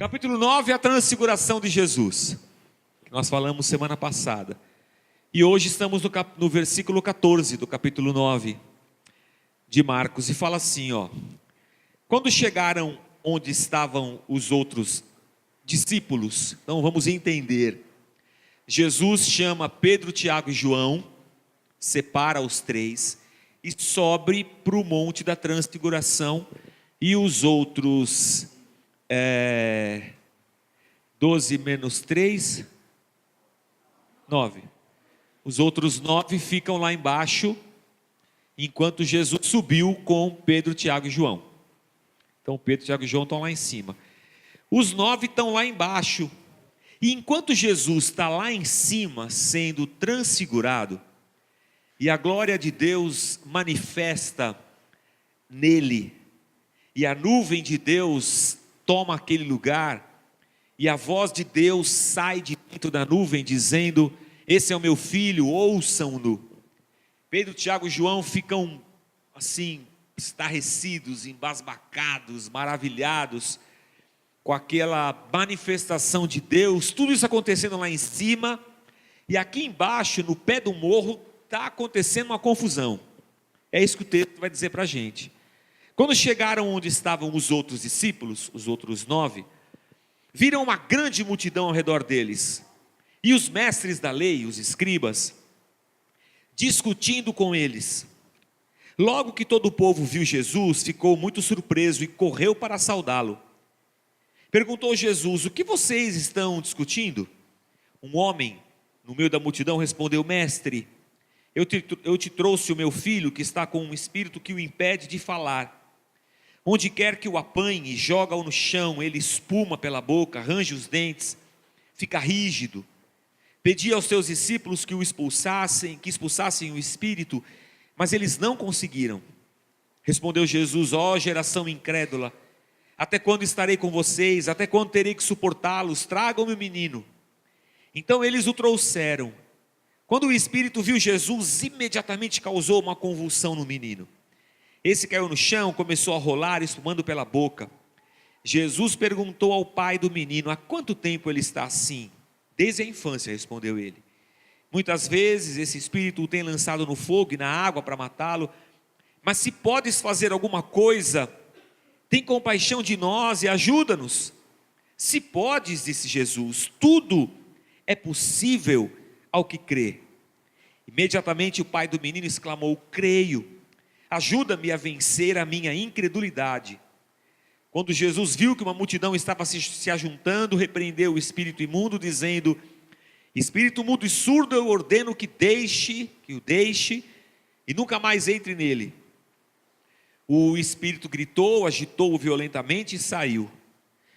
Capítulo 9 é a transfiguração de Jesus, que nós falamos semana passada. E hoje estamos no versículo 14 do capítulo 9 de Marcos. E fala assim, ó: quando chegaram onde estavam os outros discípulos, então vamos entender. Jesus chama Pedro, Tiago e João, separa os três e sobe para o monte da transfiguração. E os outros 12 menos 3, 9. Os outros 9 ficam lá embaixo, enquanto Jesus subiu com Pedro, Tiago e João. Então Pedro, Tiago e João estão lá em cima. Os 9 estão lá embaixo. E enquanto Jesus está lá em cima, sendo transfigurado, e a glória de Deus manifesta nele, e a nuvem de Deus toma aquele lugar, e a voz de Deus sai de dentro da nuvem dizendo: esse é o meu filho, ouçam-no. Pedro, Tiago e João ficam assim, estarrecidos, embasbacados, maravilhados com aquela manifestação de Deus, tudo isso acontecendo lá em cima, e aqui embaixo, no pé do morro, está acontecendo uma confusão. É isso que o texto vai dizer para a gente. Quando chegaram onde estavam os outros discípulos, os outros 9, viram uma grande multidão ao redor deles, e os mestres da lei, os escribas, discutindo com eles. Logo que todo o povo viu Jesus, ficou muito surpreso e correu para saudá-lo. Perguntou Jesus: o que vocês estão discutindo? Um homem no meio da multidão respondeu: mestre, eu te trouxe o meu filho que está com um espírito que o impede de falar. Onde quer que o apanhe, joga-o no chão, ele espuma pela boca, range os dentes, fica rígido. Pedi aos seus discípulos que expulsassem o espírito, mas eles não conseguiram. Respondeu Jesus: ó geração incrédula, até quando estarei com vocês? Até quando terei que suportá-los? Tragam-me o menino. Então eles o trouxeram. Quando o espírito viu Jesus, imediatamente causou uma convulsão no menino. Esse caiu no chão, começou a rolar, espumando pela boca. Jesus perguntou ao pai do menino: há quanto tempo ele está assim? Desde a infância, respondeu ele. Muitas vezes esse espírito o tem lançado no fogo e na água para matá-lo. Mas se podes fazer alguma coisa, tem compaixão de nós e ajuda-nos. Se podes, disse Jesus, tudo é possível ao que crê. Imediatamente o pai do menino exclamou: creio, ajuda-me a vencer a minha incredulidade. Quando Jesus viu que uma multidão estava se ajuntando, repreendeu o espírito imundo, dizendo: espírito mudo e surdo, eu ordeno que o deixe e nunca mais entre nele. O espírito gritou, agitou-o violentamente e saiu.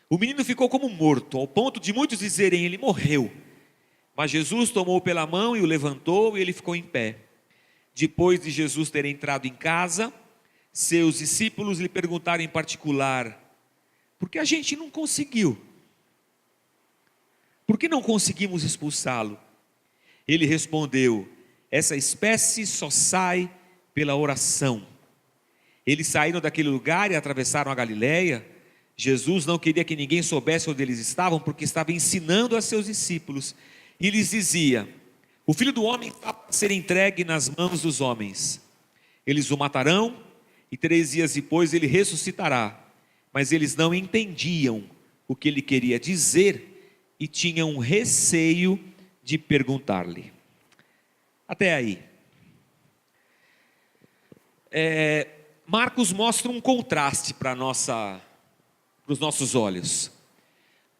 O menino ficou como morto, ao ponto de muitos dizerem: ele morreu. Mas Jesus tomou pela mão e o levantou, e ele ficou em pé. Depois de Jesus ter entrado em casa, seus discípulos lhe perguntaram em particular: por que a gente não conseguiu? Por que não conseguimos expulsá-lo? Ele respondeu: essa espécie só sai pela oração. Eles saíram daquele lugar e atravessaram a Galileia. Jesus não queria que ninguém soubesse onde eles estavam, porque estava ensinando a seus discípulos. E lhes dizia: o Filho do Homem está para ser entregue nas mãos dos homens. Eles o matarão e 3 dias depois ele ressuscitará. Mas eles não entendiam o que ele queria dizer e tinham receio de perguntar-lhe. Até aí. Marcos mostra um contraste para os nossos olhos.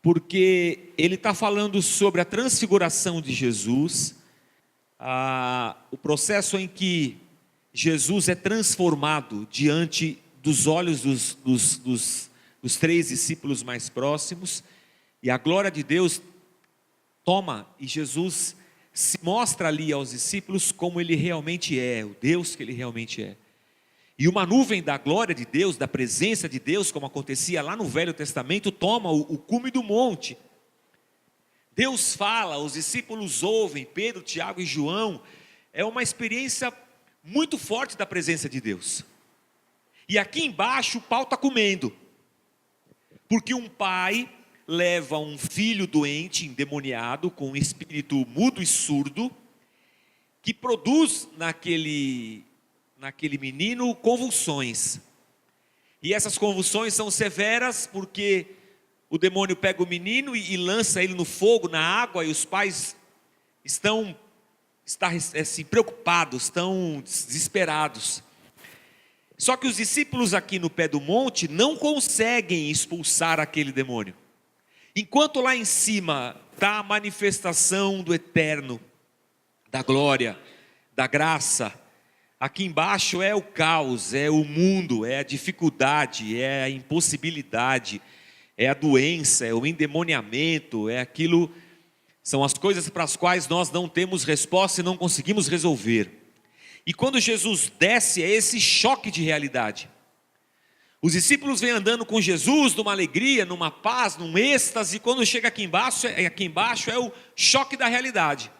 Porque ele está falando sobre a transfiguração de Jesus, o processo em que Jesus é transformado diante dos olhos dos 3 discípulos mais próximos, e a glória de Deus toma, e Jesus se mostra ali aos discípulos como ele realmente é, o Deus que ele realmente é. E uma nuvem da glória de Deus, da presença de Deus, como acontecia lá no Velho Testamento, toma o cume do monte. Deus fala, os discípulos ouvem, Pedro, Tiago e João. É uma experiência muito forte da presença de Deus. E aqui embaixo o pau está comendo. Porque um pai leva um filho doente, endemoniado, com um espírito mudo e surdo, que produz naquele menino convulsões. E essas convulsões são severas porque o demônio pega o menino e lança ele no fogo, na água, e os pais estão assim, preocupados, estão desesperados. Só que os discípulos aqui no pé do monte não conseguem expulsar aquele demônio. Enquanto lá em cima está a manifestação do eterno, da glória, da graça, aqui embaixo é o caos, é o mundo, é a dificuldade, é a impossibilidade, é a doença, é o endemoniamento, é aquilo, são as coisas para as quais nós não temos resposta e não conseguimos resolver. E quando Jesus desce, é esse choque de realidade. Os discípulos vêm andando com Jesus numa alegria, numa paz, num êxtase, e quando chega aqui embaixo é o choque da realidade.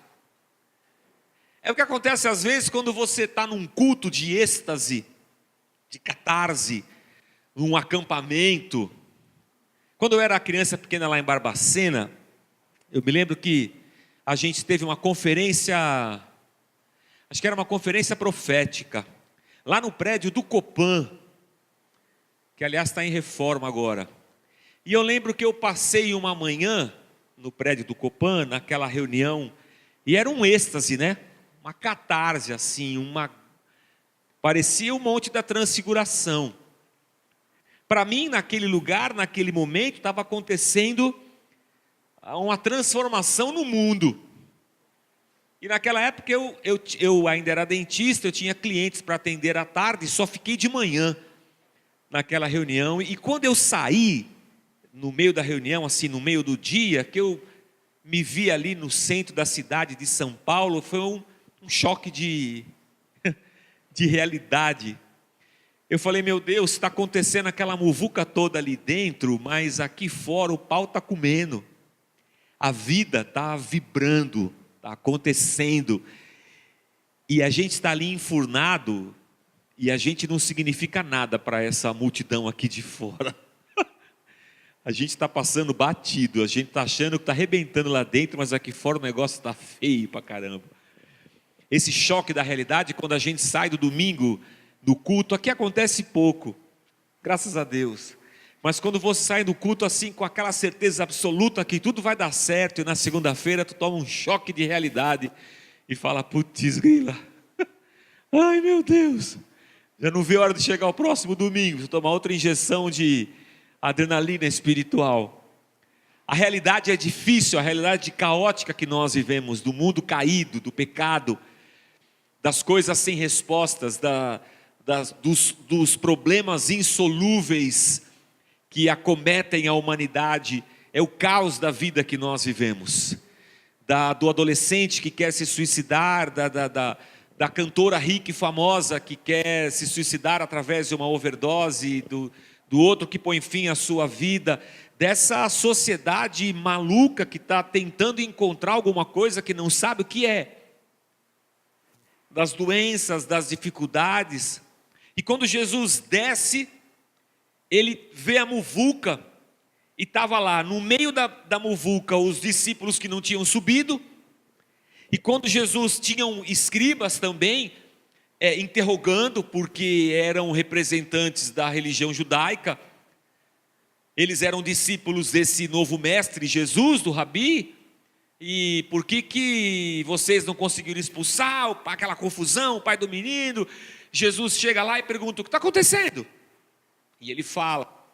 É o que acontece às vezes quando você está num culto de êxtase, de catarse, num acampamento. Quando eu era criança pequena lá em Barbacena, eu me lembro que a gente teve uma conferência, acho que era uma conferência profética, lá no prédio do Copan, que aliás está em reforma agora. E eu lembro que eu passei uma manhã no prédio do Copan, naquela reunião, e era um êxtase, né? Uma catarse assim, parecia o Monte da Transfiguração. Para mim, naquele lugar, naquele momento, estava acontecendo uma transformação no mundo. E naquela época eu ainda era dentista, eu tinha clientes para atender à tarde, só fiquei de manhã naquela reunião. E quando eu saí, no meio da reunião, assim, no meio do dia, que eu me vi ali no centro da cidade de São Paulo, foi um choque de realidade. Eu falei, meu Deus, está acontecendo aquela muvuca toda ali dentro, mas aqui fora o pau está comendo. A vida está vibrando, está acontecendo. E a gente está ali enfurnado, e a gente não significa nada para essa multidão aqui de fora. A gente está passando batido, a gente está achando que está arrebentando lá dentro, mas aqui fora o negócio está feio para caramba. Esse choque da realidade, quando a gente sai do domingo do culto, aqui acontece pouco, graças a Deus. Mas quando você sai do culto assim, com aquela certeza absoluta que tudo vai dar certo, e na segunda-feira tu toma um choque de realidade e fala, putz grila, ai meu Deus, já não vê a hora de chegar o próximo domingo, tomar outra injeção de adrenalina espiritual. A realidade é difícil, a realidade caótica que nós vivemos, do mundo caído, do pecado, das coisas sem respostas, dos problemas insolúveis que acometem a humanidade, é o caos da vida que nós vivemos, do adolescente que quer se suicidar, da cantora rica e famosa que quer se suicidar através de uma overdose, do outro que põe fim à sua vida, dessa sociedade maluca que está tentando encontrar alguma coisa que não sabe o que é, das doenças, das dificuldades. E quando Jesus desce, ele vê a muvuca, e estava lá, no meio da muvuca, os discípulos que não tinham subido, e quando Jesus tinha escribas também, interrogando, porque eram representantes da religião judaica, eles eram discípulos desse novo mestre, Jesus, do Rabi, e por que vocês não conseguiram expulsar, aquela confusão, o pai do menino? Jesus chega lá e pergunta, o que está acontecendo? E ele fala,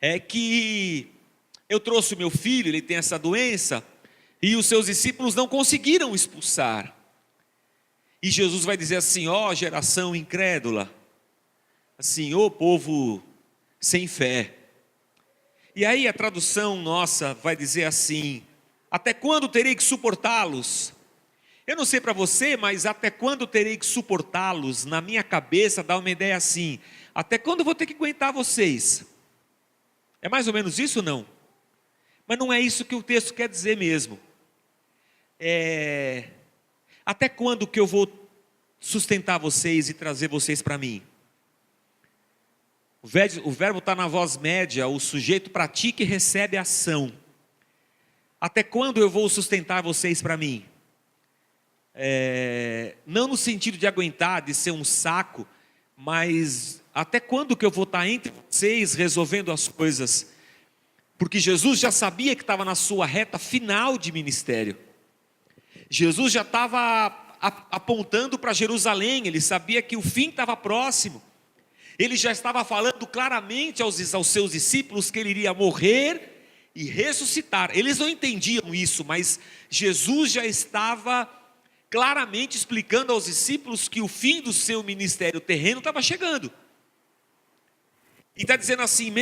é que eu trouxe o meu filho, ele tem essa doença, e os seus discípulos não conseguiram expulsar. E Jesus vai dizer assim, ó geração incrédula, assim, ó povo sem fé. E aí a tradução nossa vai dizer assim, até quando terei que suportá-los? Eu não sei para você, mas até quando terei que suportá-los? Na minha cabeça dá uma ideia assim, até quando eu vou ter que aguentar vocês? É mais ou menos isso ou não? Mas não é isso que o texto quer dizer mesmo. Até quando que eu vou sustentar vocês e trazer vocês para mim? O verbo está na voz média, o sujeito pratica e recebe a ação. Até quando eu vou sustentar vocês para mim? Não no sentido de aguentar, de ser um saco, mas até quando que eu vou estar entre vocês resolvendo as coisas? Porque Jesus já sabia que estava na sua reta final de ministério. Jesus já estava apontando para Jerusalém, ele sabia que o fim estava próximo. Ele já estava falando claramente aos seus discípulos que ele iria morrer e ressuscitar. Eles não entendiam isso, mas Jesus já estava claramente explicando aos discípulos que o fim do seu ministério terreno estava chegando. E está dizendo assim,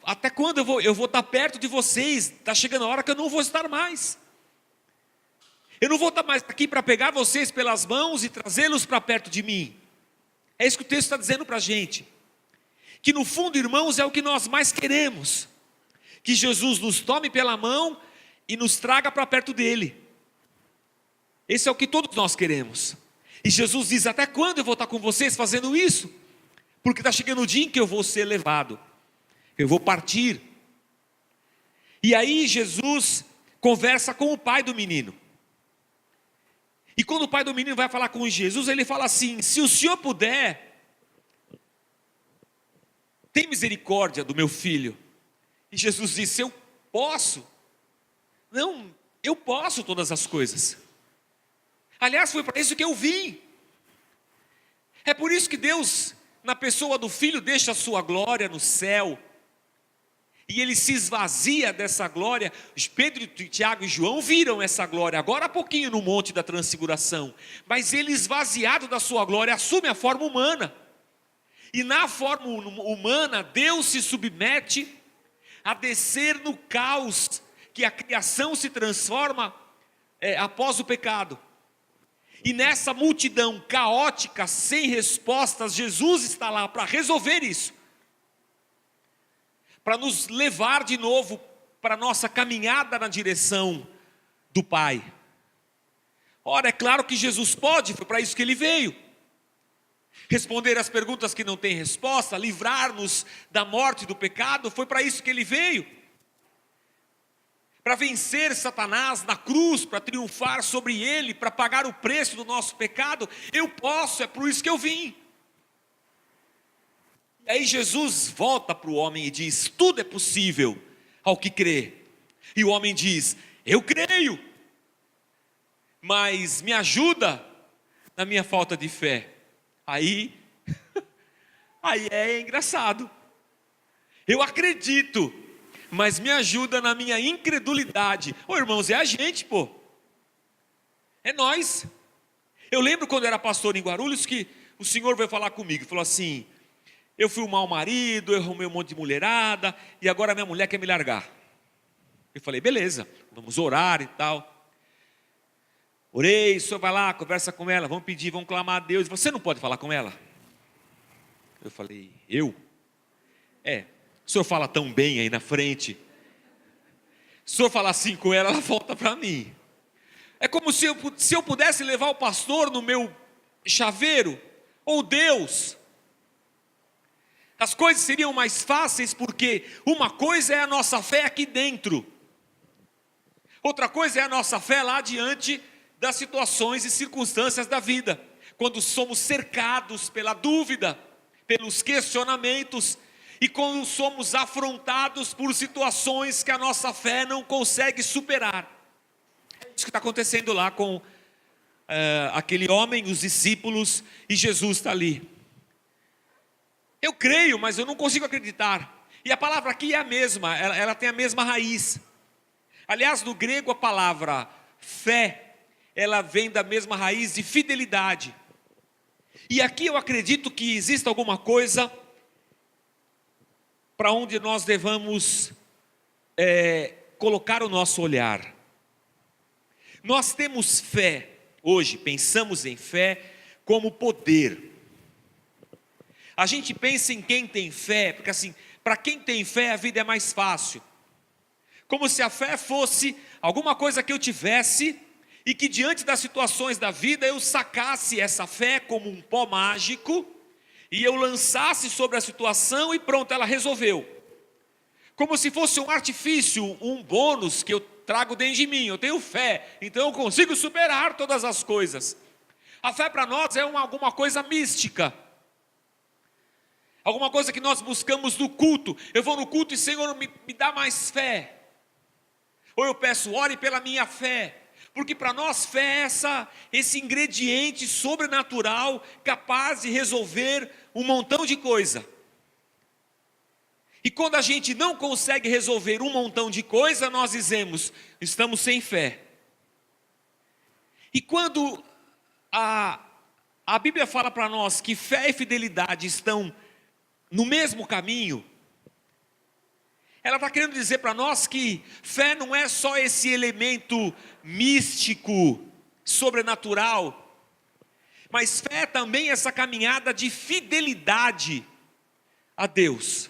até quando eu vou estar perto de vocês? Está chegando a hora que eu não vou estar mais. Eu não vou estar mais aqui para pegar vocês pelas mãos e trazê-los para perto de mim. É isso que o texto está dizendo para a gente. Que no fundo, irmãos, é o que nós mais queremos. Que Jesus nos tome pela mão e nos traga para perto dele. Esse é o que todos nós queremos. E Jesus diz, até quando eu vou estar com vocês fazendo isso? Porque está chegando o dia em que eu vou ser levado. Eu vou partir. E aí Jesus conversa com o pai do menino. E quando o pai do menino vai falar com Jesus, ele fala assim, se o senhor puder, tem misericórdia do meu filho. E Jesus disse, eu posso. Não, eu posso todas as coisas. Aliás, foi para isso que eu vim. É por isso que Deus, na pessoa do Filho, deixa a sua glória no céu. E ele se esvazia dessa glória. Pedro, Tiago e João viram essa glória, agora há pouquinho no Monte da Transfiguração. Mas ele, esvaziado da sua glória, assume a forma humana. E na forma humana, Deus se submete a descer no caos que a criação se transforma após o pecado. E nessa multidão caótica, sem respostas, Jesus está lá para resolver isso. Para nos levar de novo para a nossa caminhada na direção do Pai. Ora, é claro que Jesus pode, foi para isso que ele veio. Responder as perguntas que não têm resposta, livrar-nos da morte e do pecado, foi para isso que ele veio. Para vencer Satanás na cruz, para triunfar sobre ele, para pagar o preço do nosso pecado, eu posso, é por isso que eu vim. E aí Jesus volta para o homem e diz, tudo é possível ao que crê. E o homem diz, eu creio, mas me ajuda na minha falta de fé. Aí é engraçado. Eu acredito, mas me ajuda na minha incredulidade. Ô irmãos, é a gente, pô. É nós. Eu lembro quando eu era pastor em Guarulhos que o Senhor veio falar comigo. Falou assim, eu fui um mau marido, eu arrumei um monte de mulherada e agora minha mulher quer me largar. Eu falei, beleza, vamos orar e tal. Orei, o senhor vai lá, conversa com ela, vamos pedir, vamos clamar a Deus. Você não pode falar com ela? Eu falei, eu? O senhor fala tão bem aí na frente. Se o senhor falar assim com ela, ela volta para mim. É como se eu pudesse levar o pastor no meu chaveiro, ou Deus. As coisas seriam mais fáceis porque uma coisa é a nossa fé aqui dentro. Outra coisa é a nossa fé lá diante das situações e circunstâncias da vida. Quando somos cercados pela dúvida, pelos questionamentos, e quando somos afrontados por situações que a nossa fé não consegue superar. É isso que está acontecendo lá com aquele homem, os discípulos, e Jesus está ali. Eu creio, mas eu não consigo acreditar. E a palavra aqui é a mesma, ela tem a mesma raiz. Aliás, no grego a palavra fé, ela vem da mesma raiz de fidelidade. E aqui eu acredito que existe alguma coisa para onde nós devamos colocar o nosso olhar. Nós temos fé, hoje pensamos em fé como poder. A gente pensa em quem tem fé, porque assim, para quem tem fé a vida é mais fácil. Como se a fé fosse alguma coisa que eu tivesse e que diante das situações da vida eu sacasse essa fé como um pó mágico e eu lançasse sobre a situação e pronto, ela resolveu. Como se fosse um artifício, um bônus que eu trago dentro de mim, eu tenho fé, então eu consigo superar todas as coisas. A fé para nós é alguma coisa mística, alguma coisa que nós buscamos no culto. Eu vou no culto e Senhor me dá mais fé. Ou eu peço, ore pela minha fé. Porque para nós fé é esse ingrediente sobrenatural capaz de resolver um montão de coisa. E quando a gente não consegue resolver um montão de coisa, nós dizemos, estamos sem fé. E quando a Bíblia fala para nós que fé e fidelidade estão no mesmo caminho, ela está querendo dizer para nós que fé não é só esse elemento místico, sobrenatural, mas fé é também essa caminhada de fidelidade a Deus.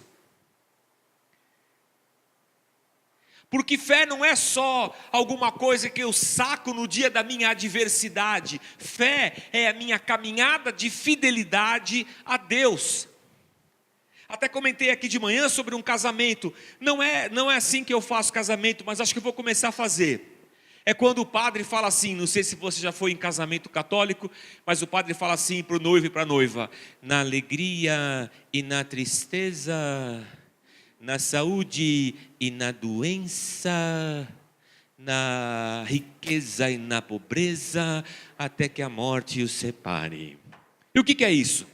Porque fé não é só alguma coisa que eu saco no dia da minha adversidade. Fé é a minha caminhada de fidelidade a Deus. Até comentei aqui de manhã sobre um casamento. Não é assim que eu faço casamento, mas acho que eu vou começar a fazer. É quando o padre fala assim, não sei se você já foi em casamento católico, mas o padre fala assim para o noivo e para a noiva: na alegria e na tristeza, na saúde e na doença, na riqueza e na pobreza, até que a morte os separe. E o que é isso?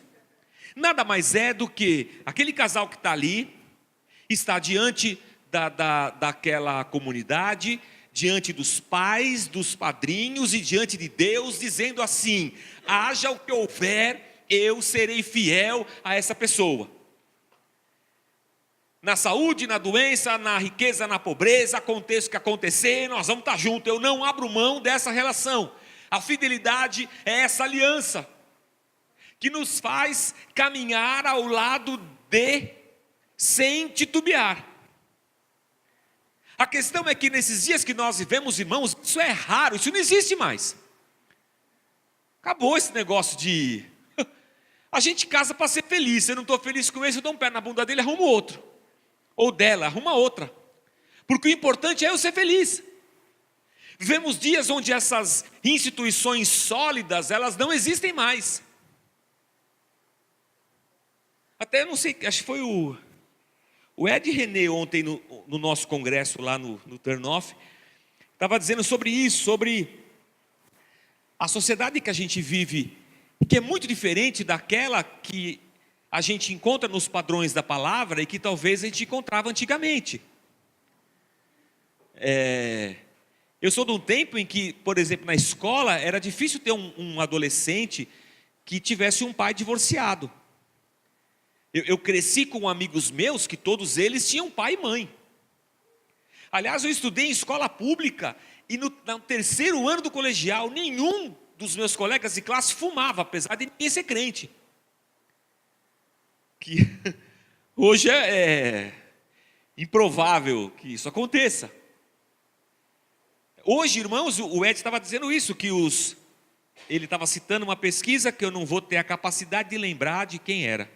Nada mais é do que aquele casal que está ali, está diante daquela comunidade, diante dos pais, dos padrinhos e diante de Deus, dizendo assim: haja o que houver, eu serei fiel a essa pessoa. Na saúde, na doença, na riqueza, na pobreza, aconteça o que acontecer, nós vamos estar juntos, eu não abro mão dessa relação. A fidelidade é essa aliança que nos faz caminhar ao lado de, sem titubear. A questão é que nesses dias que nós vivemos, irmãos, isso é raro, isso não existe mais. Acabou esse negócio de a gente casa para ser feliz. Se eu não estou feliz com esse, eu dou um pé na bunda dele, arrumo outro. Ou dela, arruma outra. Porque o importante é eu ser feliz. Vivemos dias onde essas instituições sólidas, elas não existem mais. Até, não sei, acho que foi o Ed René ontem no nosso congresso lá no Turnoff, estava dizendo sobre isso, sobre a sociedade que a gente vive, que é muito diferente daquela que a gente encontra nos padrões da palavra e que talvez a gente encontrava antigamente. Eu sou de um tempo em que, por exemplo, na escola, era difícil ter um adolescente que tivesse um pai divorciado. Eu cresci com amigos meus que todos eles tinham pai e mãe. Aliás, eu estudei em escola pública e no terceiro ano do colegial, nenhum dos meus colegas de classe fumava, apesar de ninguém ser crente. Que hoje é improvável que isso aconteça. Hoje, irmãos, o Ed estava dizendo isso, que ele estava citando uma pesquisa que eu não vou ter a capacidade de lembrar de quem era,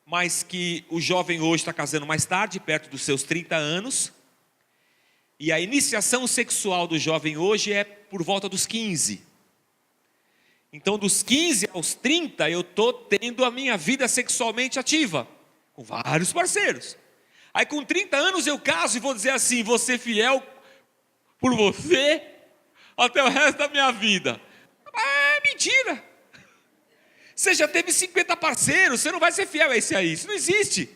mas que o jovem hoje está casando mais tarde, perto dos seus 30 anos, e a iniciação sexual do jovem hoje é por volta dos 15. Então, dos 15 aos 30, eu estou tendo a minha vida sexualmente ativa, com vários parceiros. Aí, com 30 anos, eu caso e vou dizer assim: vou ser fiel por você até o resto da minha vida. É mentira. Você já teve 50 parceiros, você não vai ser fiel a esse aí. Isso não existe.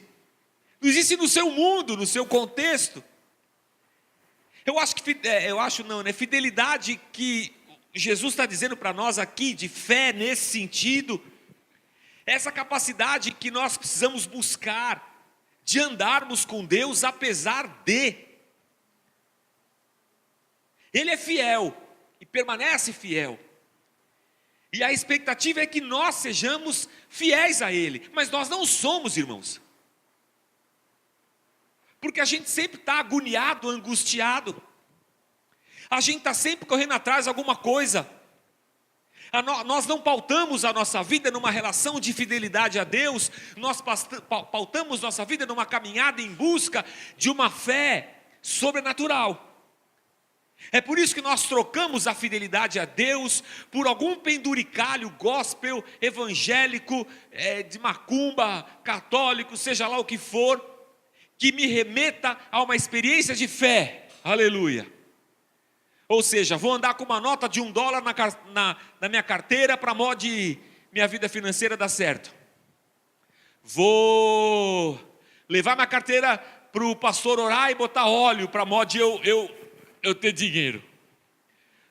Não existe no seu mundo, no seu contexto. Fidelidade que Jesus está dizendo para nós aqui, de fé nesse sentido, essa capacidade que nós precisamos buscar, de andarmos com Deus apesar de. Ele é fiel e permanece fiel. E a expectativa é que nós sejamos fiéis a Ele. Mas nós não somos, irmãos. Porque a gente sempre está agoniado, angustiado. A gente está sempre correndo atrás de alguma coisa. Nós não pautamos a nossa vida numa relação de fidelidade a Deus. Nós pautamos nossa vida numa caminhada em busca de uma fé sobrenatural. É por isso que nós trocamos a fidelidade a Deus por algum penduricalho gospel, evangélico, de macumba, católico, seja lá o que for, que me remeta a uma experiência de fé. Aleluia. Ou seja, vou andar com uma nota de $1 na minha carteira para modo de minha vida financeira dar certo. Vou levar minha carteira para o pastor orar e botar óleo para modo de eu ter dinheiro.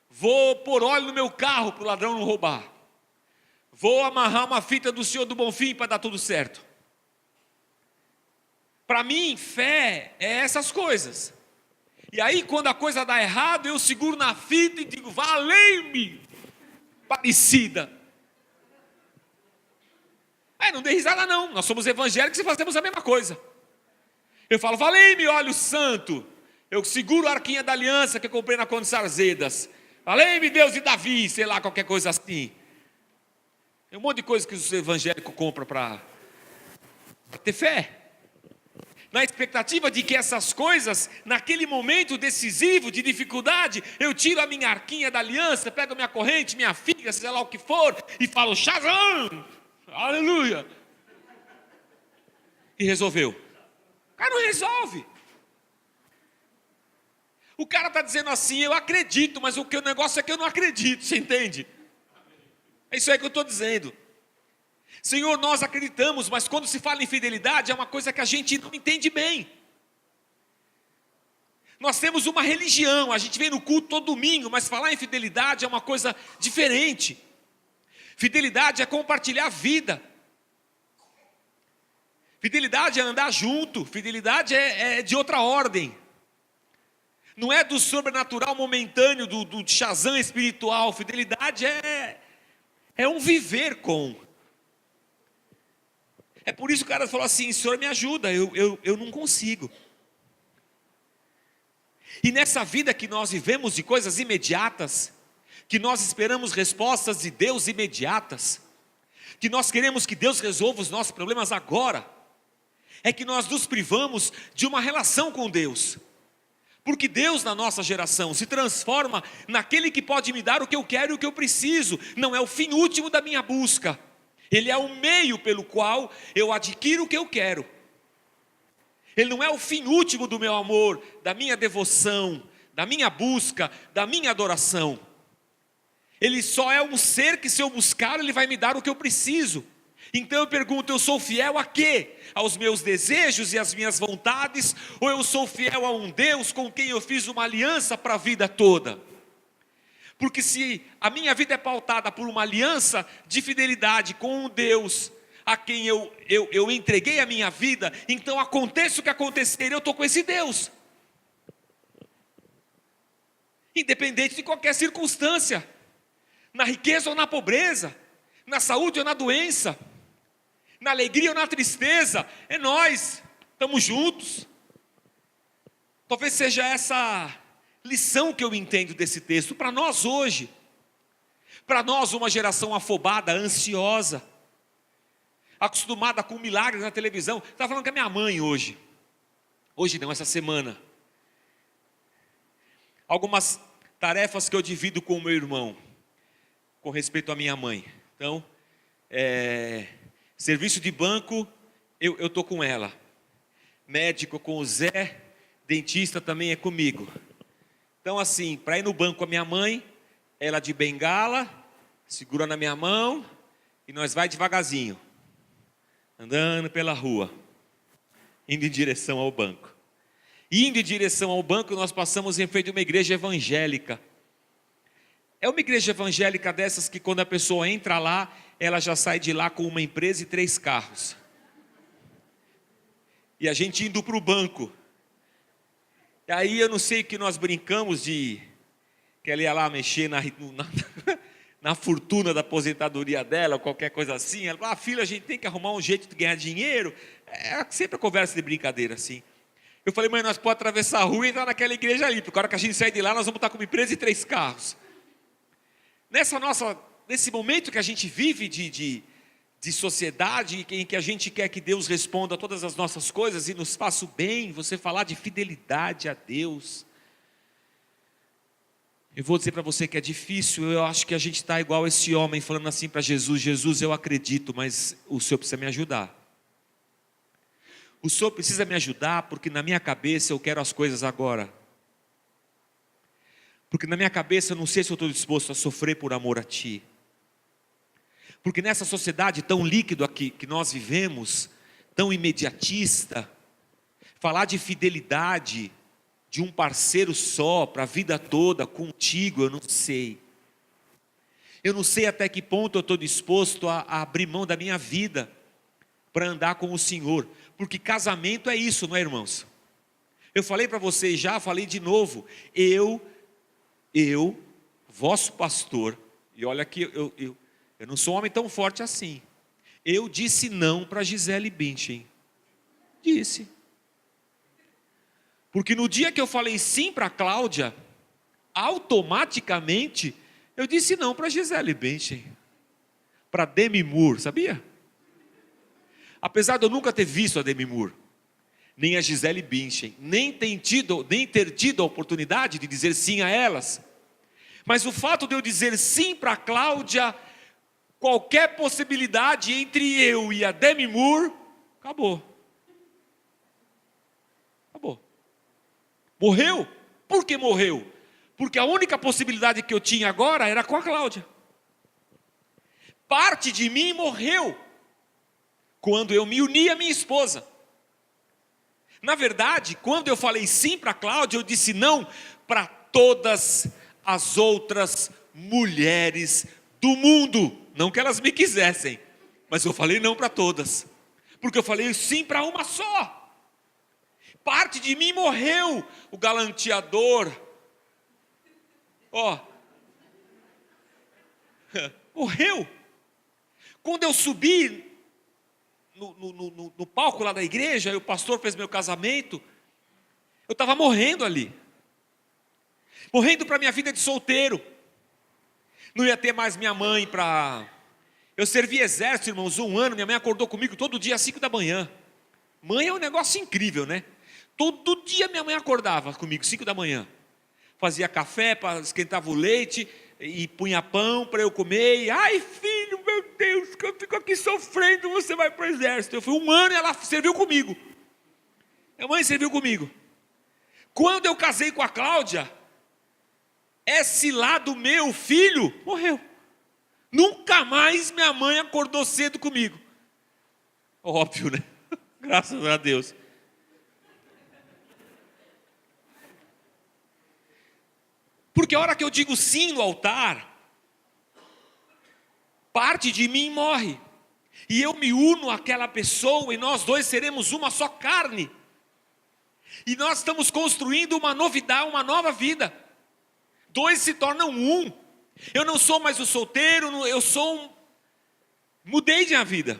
Vou pôr óleo no meu carro para o ladrão não roubar. Vou amarrar uma fita do Senhor do Bonfim para dar tudo certo. Para mim, fé é essas coisas. E aí, quando a coisa dá errado, eu seguro na fita e digo, valei-me, parecida. Não dê risada não, nós somos evangélicos e fazemos a mesma coisa. Eu falo, valei-me, óleo santo. Eu seguro a arquinha da aliança que eu comprei na Conde Sarzedas. Valei-me, Deus de Davi, sei lá, qualquer coisa assim. Tem um monte de coisa que os evangélicos compram para ter fé. Na expectativa de que essas coisas, naquele momento decisivo de dificuldade, eu tiro a minha arquinha da aliança, pego minha corrente, minha figa, seja lá o que for, e falo, Shazam! Aleluia! E resolveu. O cara não resolve. O cara está dizendo assim, eu acredito, mas o negócio é que eu não acredito, você entende? É isso aí que eu estou dizendo. Senhor, nós acreditamos, mas quando se fala em fidelidade, é uma coisa que a gente não entende bem. Nós temos uma religião, a gente vem no culto todo domingo, mas falar em fidelidade é uma coisa diferente. Fidelidade é compartilhar a vida. Fidelidade é andar junto, fidelidade é de outra ordem. Não é do sobrenatural momentâneo, do Shazam espiritual. Fidelidade é um viver com. É por isso que o cara falou assim, Senhor me ajuda, eu não consigo. E nessa vida que nós vivemos de coisas imediatas, que nós esperamos respostas de Deus imediatas, que nós queremos que Deus resolva os nossos problemas agora, é que nós nos privamos de uma relação com Deus. Porque Deus na nossa geração se transforma naquele que pode me dar o que eu quero e o que eu preciso, não é o fim último da minha busca. Ele é o meio pelo qual eu adquiro o que eu quero. Ele não é o fim último do meu amor, da minha devoção, da minha busca, da minha adoração. Ele só é um ser que se eu buscar, Ele vai me dar o que eu preciso. Então eu pergunto, eu sou fiel a quê? Aos meus desejos e às minhas vontades? Ou eu sou fiel a um Deus com quem eu fiz uma aliança para a vida toda? Porque se a minha vida é pautada por uma aliança de fidelidade com um Deus a quem eu entreguei a minha vida, então aconteça o que acontecer, eu estou com esse Deus. Independente de qualquer circunstância, na riqueza ou na pobreza, na saúde ou na doença, na alegria ou na tristeza, é nós, estamos juntos. Talvez seja essa lição que eu entendo desse texto, para nós hoje, para nós uma geração afobada, ansiosa, acostumada com milagres na televisão. Estava falando com a minha mãe hoje não, essa semana, algumas tarefas que eu divido com o meu irmão, com respeito à minha mãe. Então, serviço de banco, eu estou com ela, médico com o Zé, dentista também é comigo. Então assim, para ir no banco com a minha mãe, ela de bengala, segura na minha mão, e nós vai devagarzinho, andando pela rua, indo em direção ao banco. Indo em direção ao banco, nós passamos em frente a uma igreja evangélica. É uma igreja evangélica dessas que quando a pessoa entra lá, ela já sai de lá com uma empresa e 3 carros. E a gente indo para o banco. E aí eu não sei o que nós brincamos de que ela ia lá mexer na fortuna da aposentadoria dela, qualquer coisa assim. Ela falou, filha, a gente tem que arrumar um jeito de ganhar dinheiro. É sempre a conversa de brincadeira assim. Eu falei, mãe, nós podemos atravessar a rua e entrar naquela igreja ali, porque a hora que a gente sair de lá, nós vamos estar com uma empresa e 3 carros. Nesse momento que a gente vive de sociedade, em que a gente quer que Deus responda a todas as nossas coisas e nos faça o bem, você falar de fidelidade a Deus. Eu vou dizer para você que é difícil. Eu acho que a gente está igual esse homem falando assim para Jesus: Jesus, eu acredito, mas o Senhor precisa me ajudar. O Senhor precisa me ajudar porque na minha cabeça eu quero as coisas agora. Porque na minha cabeça eu não sei se eu estou disposto a sofrer por amor a Ti. Porque nessa sociedade tão líquida aqui que nós vivemos, tão imediatista, falar de fidelidade, de um parceiro só, para a vida toda, contigo, eu não sei. Eu não sei até que ponto eu estou disposto a abrir mão da minha vida, para andar com o Senhor. Porque casamento é isso, não é, irmãos? Eu falei para vocês já, falei de novo. Eu, vosso pastor, e olha que eu não sou um homem tão forte assim. Eu disse não para Gisele Bündchen. Disse. Porque no dia que eu falei sim para a Cláudia, automaticamente eu disse não para Gisele Bündchen. Para Demi Moore, sabia? Apesar de eu nunca ter visto a Demi Moore, nem a Gisele Bündchen, nem ter tido a oportunidade de dizer sim a elas. Mas o fato de eu dizer sim para a Cláudia, qualquer possibilidade entre eu e a Demi Moore, acabou. Acabou. Morreu? Por que morreu? Porque a única possibilidade que eu tinha agora era com a Cláudia. Parte de mim morreu quando eu me uni à minha esposa. Na verdade, quando eu falei sim para a Cláudia, eu disse não para todas as outras mulheres do mundo. Não que elas me quisessem, mas eu falei não para todas. Porque eu falei sim para uma só. Parte de mim morreu, o galanteador. Morreu. Quando eu subi no palco lá da igreja, e o pastor fez meu casamento, eu estava morrendo ali. Morrendo para minha vida de solteiro. Não ia ter mais minha mãe para... Eu servi exército, irmãos, 1 ano, minha mãe acordou comigo todo dia às 5 da manhã. Mãe é um negócio incrível, né? Todo dia minha mãe acordava comigo, 5 da manhã. Fazia café, esquentava o leite e punha pão para eu comer. E, ai filho, meu Deus, que eu fico aqui sofrendo, você vai para o exército. Eu fui 1 ano e ela serviu comigo. Minha mãe serviu comigo. Quando eu casei com a Cláudia, esse lado meu filho morreu. Nunca mais minha mãe acordou cedo comigo. Óbvio, né? Graças a Deus. Porque a hora que eu digo sim no altar, parte de mim morre. E eu me uno àquela pessoa e nós dois seremos uma só carne. E nós estamos construindo uma novidade, uma nova vida. 2 se tornam 1. Eu não sou mais o solteiro, mudei de minha vida.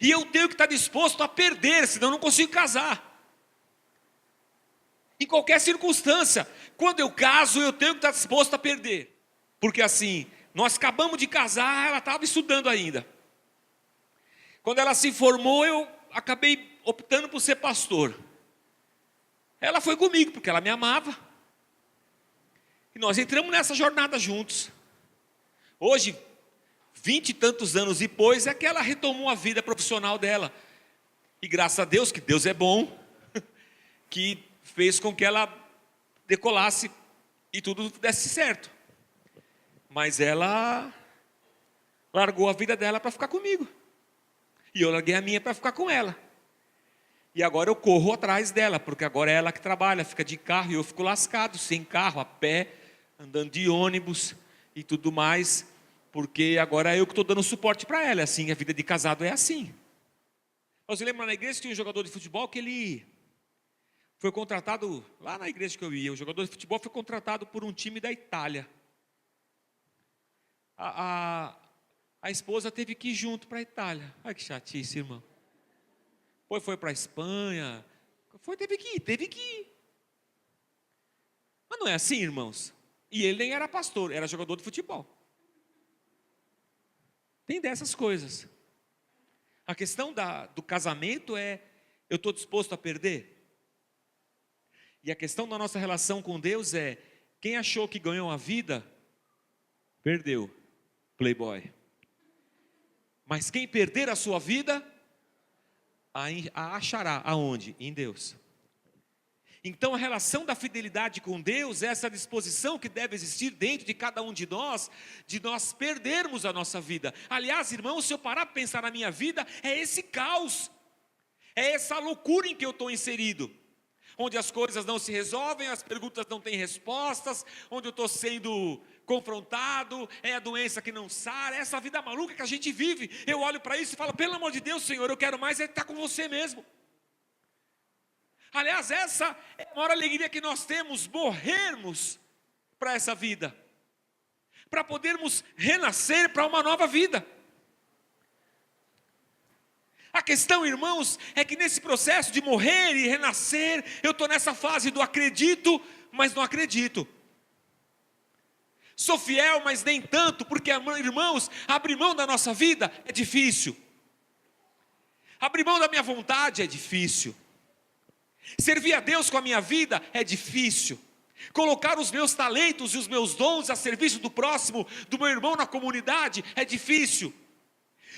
E eu tenho que estar disposto a perder, senão eu não consigo casar. Em qualquer circunstância. Quando eu caso, eu tenho que estar disposto a perder. Porque assim, nós acabamos de casar, ela estava estudando ainda. Quando ela se formou, eu acabei optando por ser pastor. Ela foi comigo, porque ela me amava. E nós entramos nessa jornada juntos. Hoje, 20 e tantos anos depois, é que ela retomou a vida profissional dela. E graças a Deus, que Deus é bom, que fez com que ela decolasse e tudo desse certo. Mas ela largou a vida dela para ficar comigo. E eu larguei a minha para ficar com ela. E agora eu corro atrás dela, porque agora é ela que trabalha, fica de carro e eu fico lascado, sem carro, a pé, andando de ônibus e tudo mais, porque agora é eu que estou dando suporte para ela. Assim, a vida de casado é assim. Você lembra na igreja que tinha um jogador de futebol que ele foi contratado, lá na igreja que eu ia, o jogador de futebol foi contratado por um time da Itália. A esposa teve que ir junto para a Itália. Ai, que chatice, irmão. Depois foi para a Espanha. Teve que ir. Mas não é assim, irmãos. E ele nem era pastor, era jogador de futebol. Tem dessas coisas. A questão do casamento é, eu estou disposto a perder? E a questão da nossa relação com Deus é, Quem achou que ganhou a vida, perdeu, playboy. Mas quem perder a sua vida, a achará aonde? Em Deus. Então a relação da fidelidade com Deus é essa disposição que deve existir dentro de cada um de nós perdermos a nossa vida. Aliás, irmãos, se eu parar para pensar na minha vida, é esse caos, é essa loucura em que eu estou inserido, onde as coisas não se resolvem, as perguntas não têm respostas, onde eu estou sendo confrontado, é a doença que não sara, é essa vida maluca que a gente vive. Eu olho para isso e falo, pelo amor de Deus, Senhor, eu quero mais estar com você mesmo. Aliás, essa é a maior alegria que nós temos, morrermos para essa vida, para podermos renascer para uma nova vida. A questão, irmãos, é que nesse processo de morrer e renascer, eu estou nessa fase do acredito, mas não acredito. Sou fiel, mas nem tanto, porque, irmãos, abrir mão da nossa vida é difícil. Abrir mão da minha vontade é difícil. Servir a Deus com a minha vida é difícil. Colocar os meus talentos e os meus dons a serviço do próximo, do meu irmão na comunidade, é difícil.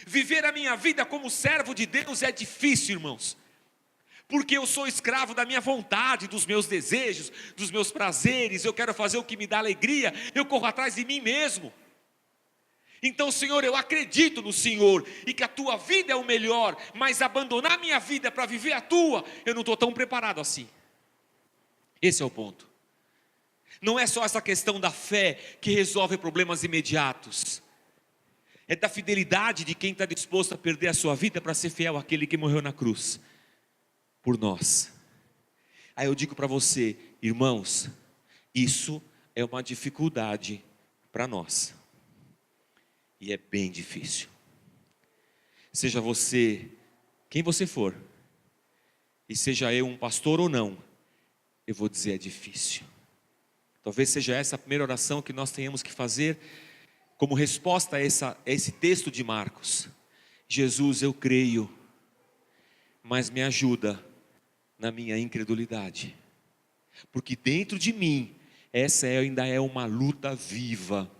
Viver a minha vida como servo de Deus é difícil, irmãos. Porque eu sou escravo da minha vontade, dos meus desejos, dos meus prazeres. Eu quero fazer o que me dá alegria. Eu corro atrás de mim mesmo. Então, Senhor, eu acredito no Senhor e que a tua vida é o melhor, mas abandonar a minha vida para viver a tua, eu não estou tão preparado assim. Esse é o ponto. Não é só essa questão da fé que resolve problemas imediatos. É da fidelidade de quem está disposto a perder a sua vida para ser fiel àquele que morreu na cruz por nós. Aí eu digo para você, irmãos, isso é uma dificuldade para nós. E é bem difícil. Seja você, quem você for, e seja eu um pastor ou não, eu vou dizer, é difícil. Talvez seja essa a primeira oração que nós tenhamos que fazer, como resposta a esse texto de Marcos. Jesus, eu creio, mas me ajuda na minha incredulidade. Porque dentro de mim, essa ainda é uma luta viva,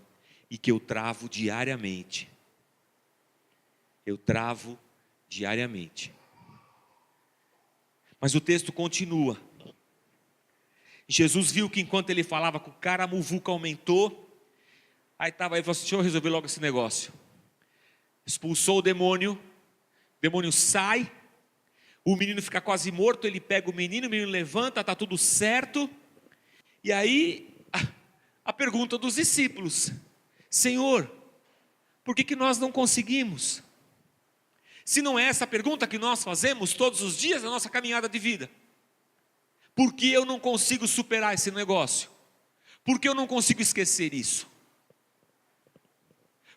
e que eu travo diariamente. Eu travo diariamente. Mas o texto continua. Jesus viu que enquanto ele falava com o cara, a muvuca aumentou. Aí estava aí e falou assim, deixa eu resolver logo esse negócio. Expulsou o demônio sai. O menino fica quase morto, ele pega o menino levanta, está tudo certo. E aí, a pergunta dos discípulos. Senhor, por que nós não conseguimos? Se não é essa pergunta que nós fazemos todos os dias da nossa caminhada de vida. Por que eu não consigo superar esse negócio? Por que eu não consigo esquecer isso?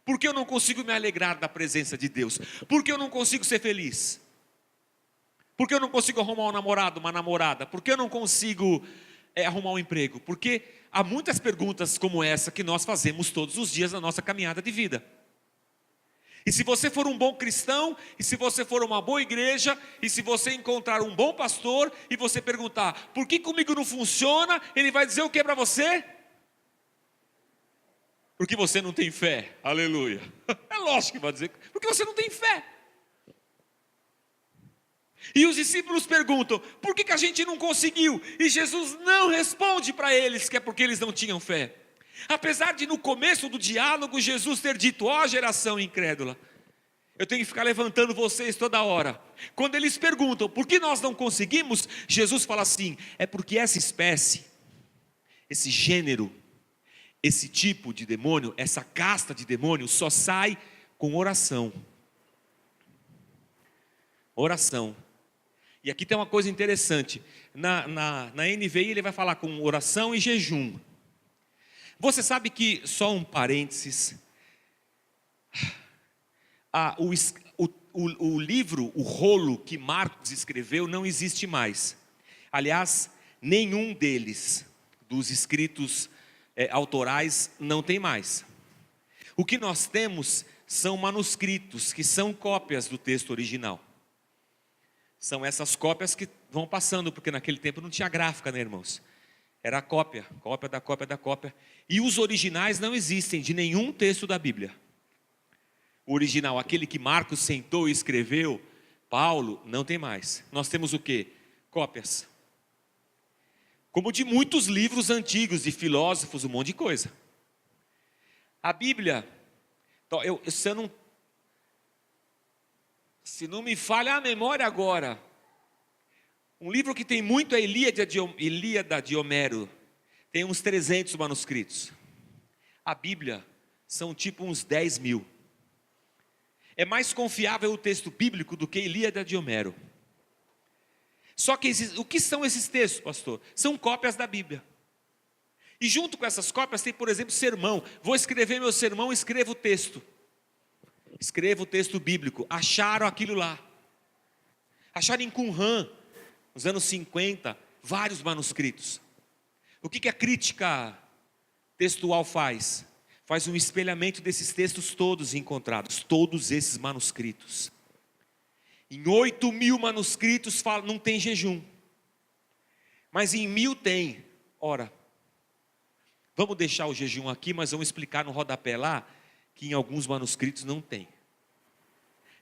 Por que eu não consigo me alegrar da presença de Deus? Por que eu não consigo ser feliz? Por que eu não consigo arrumar um namorado, uma namorada? Por que eu não consigo arrumar um emprego? Porque há muitas perguntas como essa que nós fazemos todos os dias na nossa caminhada de vida. E se você for um bom cristão, e se você for uma boa igreja, e se você encontrar um bom pastor, e você perguntar, por que comigo não funciona? Ele vai dizer o que para você? Porque você não tem fé, aleluia. É lógico que vai dizer, porque você não tem fé. E os discípulos perguntam, por que a gente não conseguiu? E Jesus não responde para eles que é porque eles não tinham fé. Apesar de no começo do diálogo Jesus ter dito, ó geração incrédula, eu tenho que ficar levantando vocês toda hora. Quando eles perguntam, por que nós não conseguimos? Jesus fala assim, é porque essa espécie, esse gênero, esse tipo de demônio, essa casta de demônio só sai com oração. Oração. E aqui tem uma coisa interessante, na NVI ele vai falar com oração e jejum. Você sabe que, só um parênteses, o livro, o rolo que Marcos escreveu não existe mais. Aliás, nenhum deles, dos escritos autorais, não tem mais. O que nós temos são manuscritos, que são cópias do texto original. São essas cópias que vão passando, porque naquele tempo não tinha gráfica, né, irmãos? Era a cópia, cópia da cópia da cópia. E os originais não existem de nenhum texto da Bíblia. O original, aquele que Marcos sentou e escreveu, Paulo, não tem mais. Nós temos o quê? Cópias. Como de muitos livros antigos, de filósofos, um monte de coisa. A Bíblia, se não me falha a memória agora, um livro que tem muito é Ilíada de Homero. Tem uns 300 manuscritos. A Bíblia são tipo uns 10 mil. É mais confiável o texto bíblico do que Ilíada de Homero. Só que o que são esses textos, pastor? São cópias da Bíblia. E junto com essas cópias tem, por exemplo, sermão. Vou escrever meu sermão, escrevo o texto. Escrevo o texto bíblico. Acharam aquilo lá. Acharam em Qumran, nos anos 50, vários manuscritos. O que a crítica textual faz? Faz um espelhamento desses textos todos encontrados, todos esses manuscritos. Em 8.000 manuscritos não tem jejum, mas em 1.000 tem. Ora, vamos deixar o jejum aqui, mas vamos explicar no rodapé lá, que em alguns manuscritos não tem.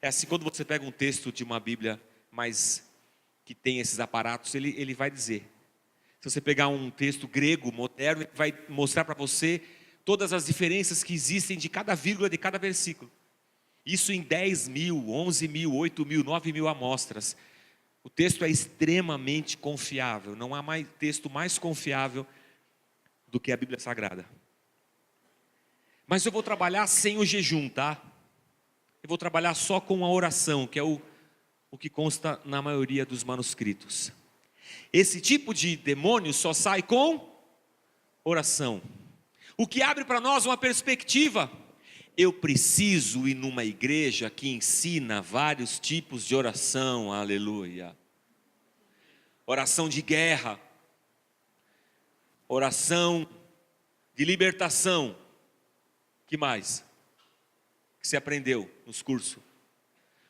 É assim, quando você pega um texto de uma Bíblia, mas que tem esses aparatos, ele vai dizer. Se você pegar um texto grego, moderno, ele vai mostrar para você todas as diferenças que existem de cada vírgula de cada versículo. Isso em 10.000, 11.000, 8.000, 9.000 amostras. O texto é extremamente confiável. Não há texto mais confiável do que a Bíblia Sagrada. Mas eu vou trabalhar sem o jejum, tá? Eu vou trabalhar só com a oração, que é o que consta na maioria dos manuscritos. Esse tipo de demônio só sai com oração. O que abre para nós uma perspectiva. Eu preciso ir numa igreja que ensina vários tipos de oração, aleluia. Oração de guerra, oração de libertação. Que mais? Que você aprendeu nos cursos?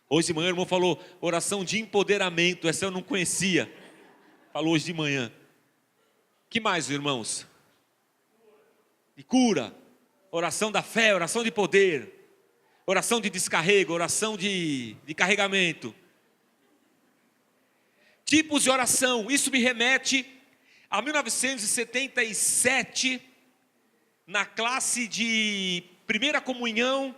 Hoje de manhã o irmão falou oração de empoderamento, essa eu não conhecia. Falou hoje de manhã. Que mais, irmãos? De cura, oração da fé, oração de poder, oração de descarrego, oração de carregamento. Tipos de oração, isso me remete a 1977, na classe de primeira comunhão,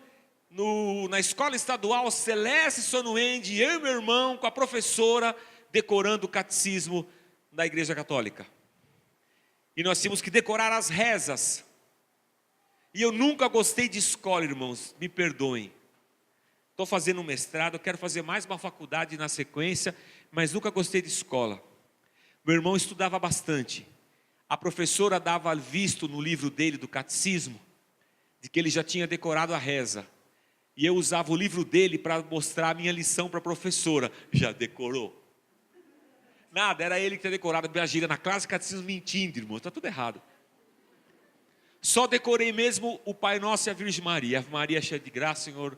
na escola estadual Celeste Sonuende, eu e meu irmão com a professora, decorando o catecismo da Igreja Católica. E nós tínhamos que decorar as rezas. E eu nunca gostei de escola, irmãos, me perdoem. Estou fazendo um mestrado, eu quero fazer mais uma faculdade na sequência, mas nunca gostei de escola. Meu irmão estudava bastante. A professora dava visto no livro dele, do catecismo, de que ele já tinha decorado a reza. E eu usava o livro dele para mostrar a minha lição para a professora. Já decorou? Nada, era ele que tinha decorado a minha gíria na classe, catecismo mentindo, irmão, está tudo errado. Só decorei mesmo o Pai Nosso e a Virgem Maria. Ave Maria, cheia de graça, Senhor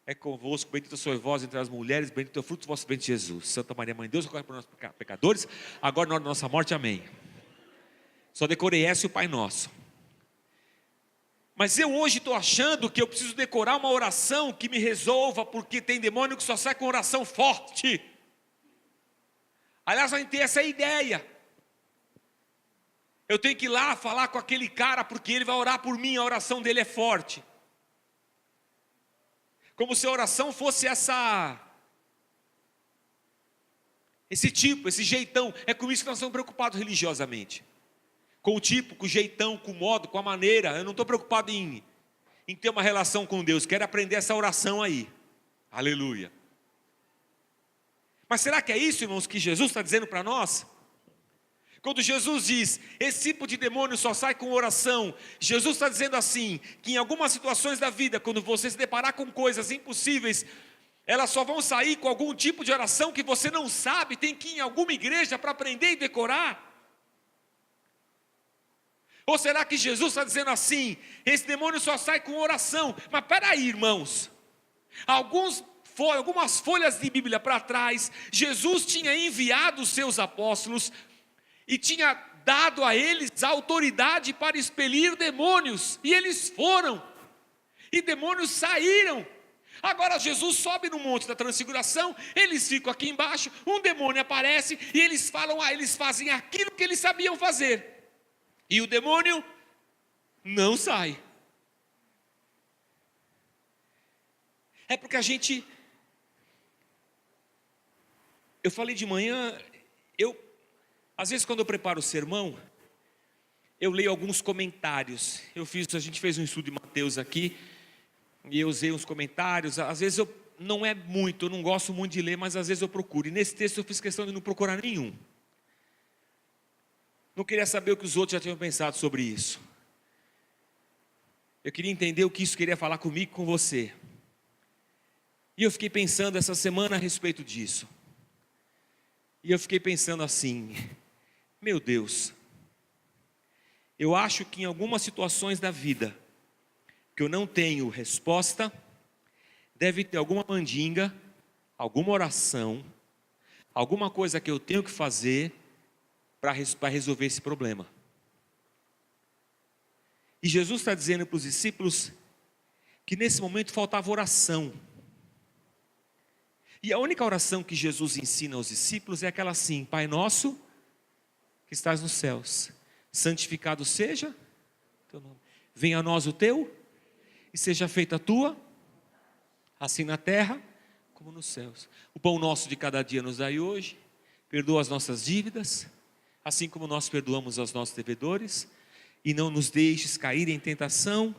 é convosco. Bendita sois vós entre as mulheres, bendito é o fruto do vosso ventre, Jesus. Santa Maria, Mãe de Deus, recorre por nós pecadores, agora na hora da nossa morte, amém. Só decorei essa e o Pai Nosso. Mas eu hoje estou achando que eu preciso decorar uma oração que me resolva, porque tem demônio que só sai com oração forte. Aliás, a gente tem essa ideia. Eu tenho que ir lá falar com aquele cara, porque ele vai orar por mim, a oração dele é forte. Como se a oração fosse esse tipo, esse jeitão. É com isso que nós estamos preocupados religiosamente. Com o tipo, com o jeitão, com o modo, com a maneira. Eu não estou preocupado em ter uma relação com Deus. Quero aprender essa oração aí. Aleluia. Mas será que é isso, irmãos, que Jesus está dizendo para nós? Quando Jesus diz, esse tipo de demônio só sai com oração, Jesus está dizendo assim, que em algumas situações da vida, quando você se deparar com coisas impossíveis, elas só vão sair com algum tipo de oração que você não sabe, tem que ir em alguma igreja para aprender e decorar. Ou será que Jesus está dizendo assim, esse demônio só sai com oração? Mas peraí, irmãos, algumas folhas de Bíblia para trás, Jesus tinha enviado os seus apóstolos, e tinha dado a eles a autoridade para expelir demônios, e eles foram, e demônios saíram. Agora Jesus sobe no monte da transfiguração, eles ficam aqui embaixo, um demônio aparece, e eles eles fazem aquilo que eles sabiam fazer, e o demônio não sai. É porque eu falei de manhã, às vezes quando eu preparo o sermão, eu leio alguns comentários. A gente fez um estudo de Mateus aqui, e eu usei uns comentários. Às vezes não é muito, eu não gosto muito de ler, mas às vezes eu procuro. E nesse texto eu fiz questão de não procurar nenhum. Não queria saber o que os outros já tinham pensado sobre isso. Eu queria entender o que isso queria falar comigo e com você. E eu fiquei pensando essa semana a respeito disso. E eu fiquei pensando assim, meu Deus, eu acho que em algumas situações da vida, que eu não tenho resposta, deve ter alguma mandinga, alguma oração, alguma coisa que eu tenho que fazer para resolver esse problema. E Jesus está dizendo para os discípulos que nesse momento faltava oração. E a única oração que Jesus ensina aos discípulos é aquela assim: Pai nosso que estás nos céus, santificado seja teu nome. Venha a nós o teu, e seja feita a tua, assim na terra como nos céus. O pão nosso de cada dia nos dai hoje, perdoa as nossas dívidas, assim como nós perdoamos aos nossos devedores, e não nos deixes cair em tentação,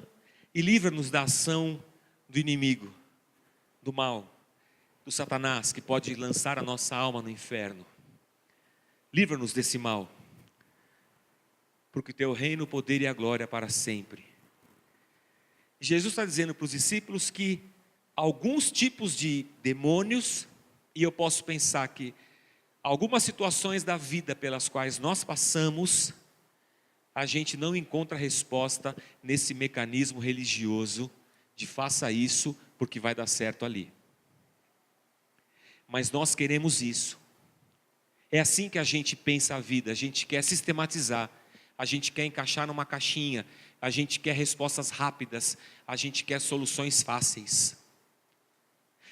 e livra-nos da ação do inimigo, do mal, do Satanás, que pode lançar a nossa alma no inferno. Livra-nos desse mal, porque teu reino, o poder e a glória para sempre. Jesus está dizendo para os discípulos que alguns tipos de demônios, e eu posso pensar que algumas situações da vida pelas quais nós passamos, a gente não encontra resposta nesse mecanismo religioso de faça isso porque vai dar certo ali. Mas nós queremos isso. É assim que a gente pensa a vida, a gente quer sistematizar, a gente quer encaixar numa caixinha, a gente quer respostas rápidas, a gente quer soluções fáceis.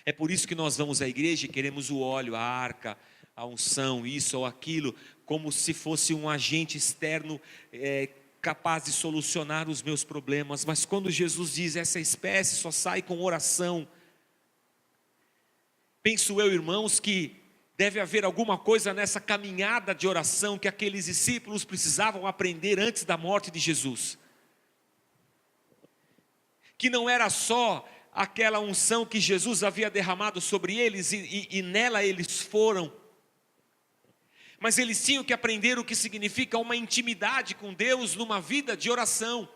É por isso que nós vamos à igreja e queremos o óleo, a arca, a unção, isso ou aquilo, como se fosse um agente externo capaz de solucionar os meus problemas. Mas quando Jesus diz essa espécie só sai com oração, penso eu, irmãos, que deve haver alguma coisa nessa caminhada de oração que aqueles discípulos precisavam aprender antes da morte de Jesus. Que não era só aquela unção que Jesus havia derramado sobre eles e nela eles foram. Mas eles tinham que aprender o que significa uma intimidade com Deus numa vida de oração.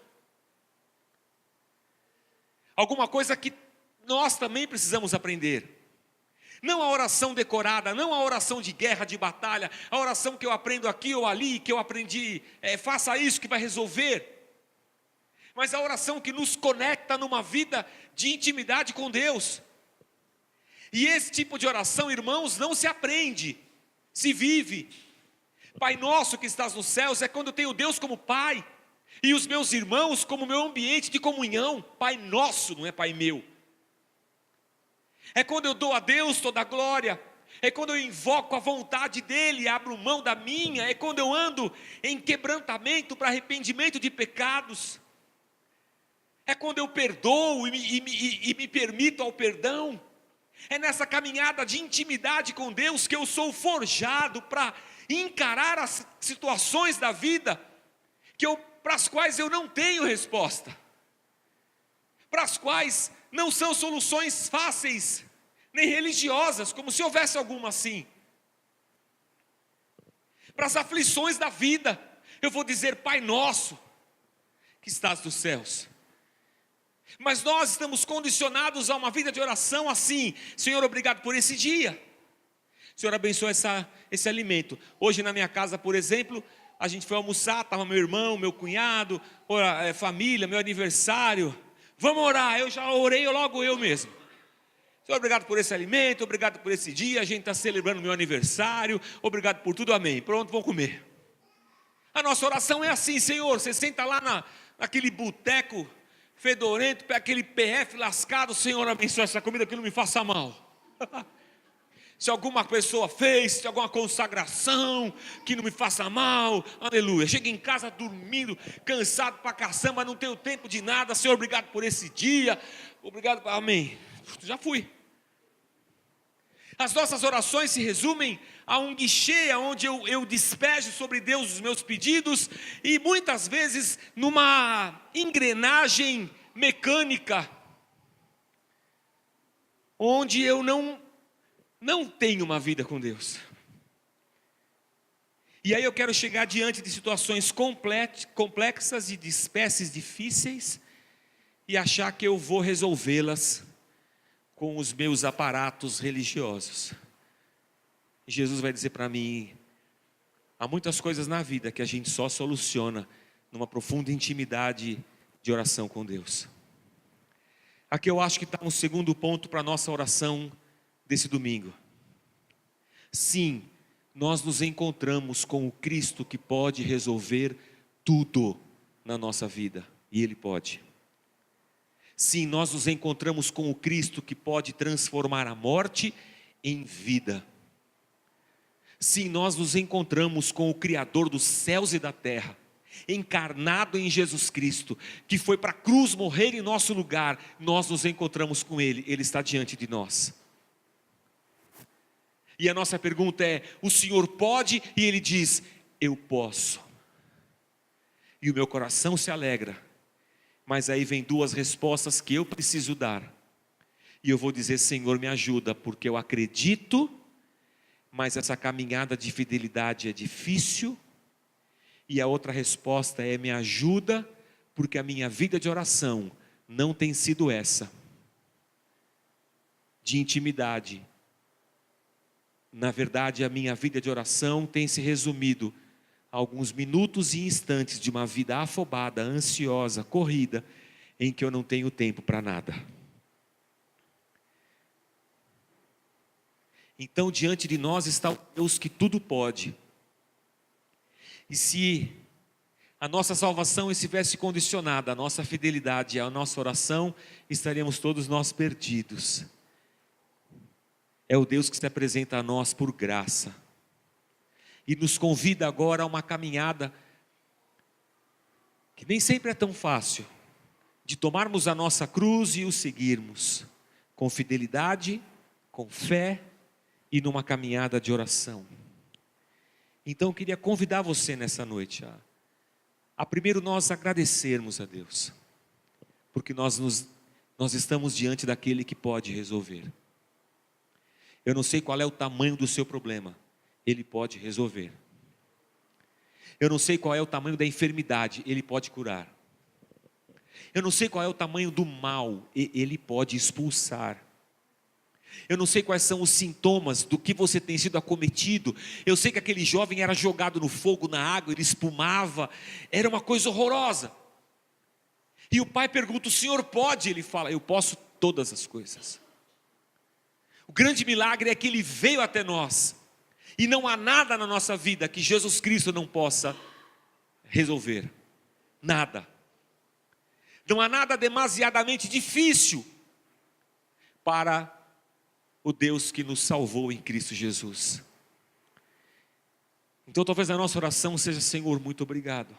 Alguma coisa que nós também precisamos aprender. Não a oração decorada, não a oração de guerra, de batalha, a oração que eu aprendo aqui ou ali, que eu aprendi, faça isso que vai resolver. Mas a oração que nos conecta numa vida de intimidade com Deus. E esse tipo de oração, irmãos, não se aprende, se vive. Pai nosso que estás nos céus é quando eu tenho Deus como Pai, e os meus irmãos como meu ambiente de comunhão. Pai nosso, não é Pai meu. É quando eu dou a Deus toda a glória, é quando eu invoco a vontade dEle, abro mão da minha, é quando eu ando em quebrantamento para arrependimento de pecados, é quando eu perdoo e me permito ao perdão. É nessa caminhada de intimidade com Deus que eu sou forjado para encarar as situações da vida para as quais eu não tenho resposta, para as quais não são soluções fáceis, nem religiosas, como se houvesse alguma assim. Para as aflições da vida, eu vou dizer: Pai nosso, que estás nos céus. Mas nós estamos condicionados a uma vida de oração assim: Senhor, obrigado por esse dia. Senhor, abençoa esse alimento. Hoje na minha casa, por exemplo, a gente foi almoçar, estava meu irmão, meu cunhado, família, meu aniversário. Vamos orar, eu já orei logo eu mesmo. Senhor, obrigado por esse alimento, obrigado por esse dia, a gente está celebrando meu aniversário, obrigado por tudo, amém. Pronto, vamos comer. A nossa oração é assim: Senhor, você senta lá naquele boteco fedorento, aquele PF lascado, Senhor, abençoa essa comida que não me faça mal. Se alguma pessoa fez, se alguma consagração, que não me faça mal, aleluia. Chega em casa dormindo, cansado pra caçamba, não tenho tempo de nada, Senhor, obrigado por esse dia, obrigado, amém. Já fui. As nossas orações se resumem a um guichê, onde eu despejo sobre Deus os meus pedidos, e muitas vezes numa engrenagem mecânica, onde eu não tenho uma vida com Deus. E aí eu quero chegar diante de situações complexas e de espécies difíceis, e achar que eu vou resolvê-las com os meus aparatos religiosos. E Jesus vai dizer para mim: há muitas coisas na vida que a gente só soluciona numa profunda intimidade de oração com Deus. Aqui eu acho que está um segundo ponto para a nossa oração desse domingo. Sim, nós nos encontramos com o Cristo que pode resolver tudo na nossa vida, e Ele pode. Sim, nós nos encontramos com o Cristo que pode transformar a morte em vida. Sim, nós nos encontramos com o Criador dos céus e da terra, encarnado em Jesus Cristo, que foi para a cruz morrer em nosso lugar. Nós nos encontramos com Ele, Ele está diante de nós. E a nossa pergunta é: o Senhor pode? E Ele diz: eu posso. E o meu coração se alegra. Mas aí vem duas respostas que eu preciso dar. E eu vou dizer: Senhor, me ajuda, porque eu acredito, mas essa caminhada de fidelidade é difícil. E a outra resposta é: me ajuda, porque a minha vida de oração não tem sido essa, de intimidade. Na verdade, a minha vida de oração tem se resumido a alguns minutos e instantes de uma vida afobada, ansiosa, corrida, em que eu não tenho tempo para nada. Então, diante de nós está o Deus que tudo pode. E se a nossa salvação estivesse condicionada à nossa fidelidade, à nossa oração, estaríamos todos nós perdidos. É o Deus que se apresenta a nós por graça, e nos convida agora a uma caminhada, que nem sempre é tão fácil, de tomarmos a nossa cruz e o seguirmos, com fidelidade, com fé, e numa caminhada de oração. Então eu queria convidar você nessa noite a primeiro nós agradecermos a Deus, porque nós estamos diante daquele que pode resolver. Eu não sei qual é o tamanho do seu problema, Ele pode resolver. Eu não sei qual é o tamanho da enfermidade, Ele pode curar. Eu não sei qual é o tamanho do mal, Ele pode expulsar. Eu não sei quais são os sintomas do que você tem sido acometido. Eu sei que aquele jovem era jogado no fogo, na água, ele espumava, era uma coisa horrorosa. E o pai pergunta: o senhor pode? Ele fala: eu posso todas as coisas. O grande milagre é que Ele veio até nós, e não há nada na nossa vida que Jesus Cristo não possa resolver. Nada. Não há nada demasiadamente difícil para o Deus que nos salvou em Cristo Jesus. Então talvez a nossa oração seja: Senhor, muito obrigado.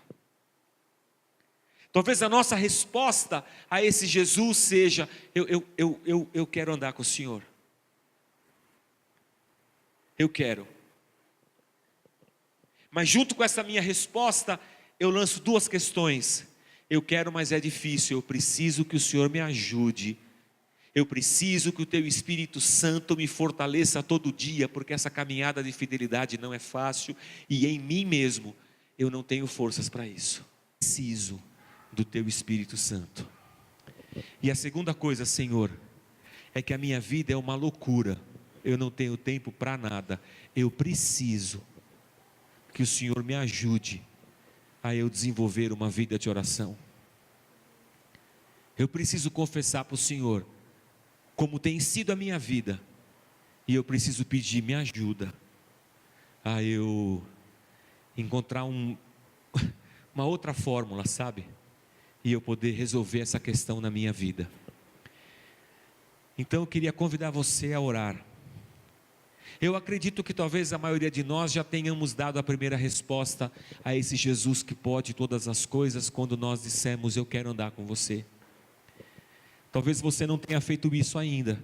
Talvez a nossa resposta a esse Jesus seja: eu quero andar com o Senhor. Eu quero. Mas junto com essa minha resposta, eu lanço duas questões. Eu quero, mas é difícil. Eu preciso que o Senhor me ajude. Eu preciso que o Teu Espírito Santo me fortaleça todo dia, porque essa caminhada de fidelidade não é fácil, e em mim mesmo eu não tenho forças para isso. Preciso do Teu Espírito Santo. E a segunda coisa, Senhor, é que a minha vida é uma loucura. Eu não tenho tempo para nada. Eu preciso que o Senhor me ajude a eu desenvolver uma vida de oração. Eu preciso confessar para o Senhor como tem sido a minha vida, e eu preciso pedir: me ajuda a eu encontrar uma outra fórmula, sabe? E eu poder resolver essa questão na minha vida. Então eu queria convidar você a orar. Eu acredito que talvez a maioria de nós já tenhamos dado a primeira resposta a esse Jesus que pode todas as coisas, quando nós dissemos: eu quero andar com você. Talvez você não tenha feito isso ainda,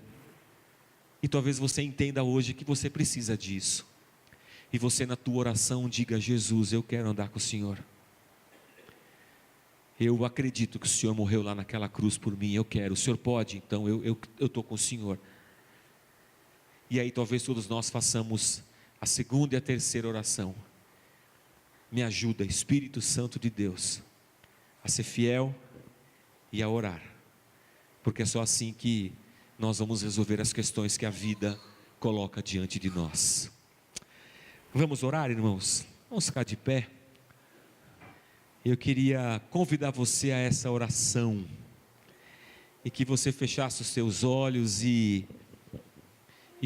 e talvez você entenda hoje que você precisa disso, e você na tua oração diga: Jesus, eu quero andar com o Senhor. Eu acredito que o Senhor morreu lá naquela cruz por mim, eu quero. O Senhor pode? Então eu estou com o Senhor. E aí talvez todos nós façamos a segunda e a terceira oração. Me ajuda, Espírito Santo de Deus, a ser fiel e a orar, porque é só assim que nós vamos resolver as questões que a vida coloca diante de nós. Vamos orar, irmãos? Vamos ficar de pé. Eu queria convidar você a essa oração, e que você fechasse os seus olhos e